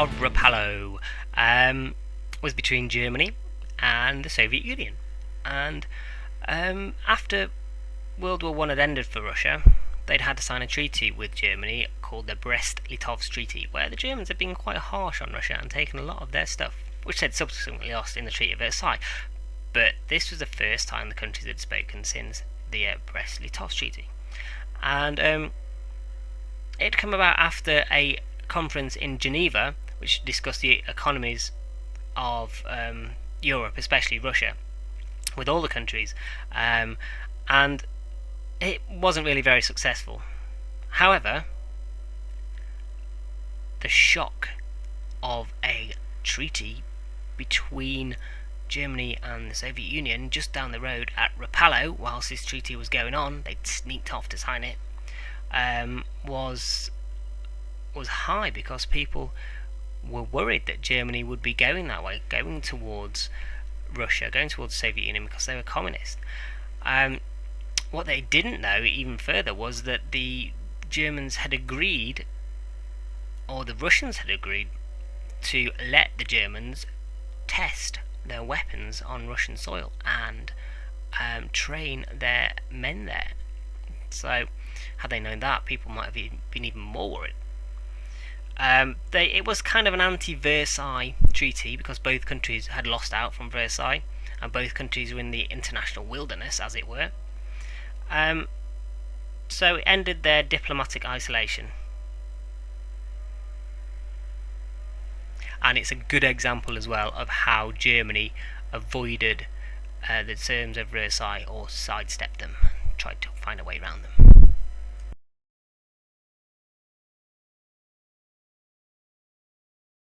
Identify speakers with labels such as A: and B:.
A: of Rapallo was between Germany and the Soviet Union. And after World War One had ended for Russia, they'd had to sign a treaty with Germany called the Brest-Litovsk Treaty, where the Germans had been quite harsh on Russia and taken a lot of their stuff, which they'd subsequently lost in the Treaty of Versailles. But this was the first time the countries had spoken since the Brest-Litovsk Treaty. And it had come about after a conference in Geneva, which discussed the economies of Europe, especially Russia, with all the countries, and it wasn't really very successful. However, the shock of a treaty between Germany and the Soviet Union just down the road at Rapallo, whilst this treaty was going on, they'd sneaked off to sign it, was high, because people were worried that Germany would be going that way, going towards Russia, going towards the Soviet Union, because they were communist. What they didn't know even further was that the Germans had agreed, or the Russians had agreed, to let the Germans test their weapons on Russian soil and train their men there. So, had they known that, people might have been even more worried. It was kind of an anti-Versailles treaty, because both countries had lost out from Versailles, and both countries were in the international wilderness, as it were. So it ended their diplomatic isolation. And it's a good example as well of how Germany avoided the terms of Versailles, or sidestepped them, tried to find a way around them.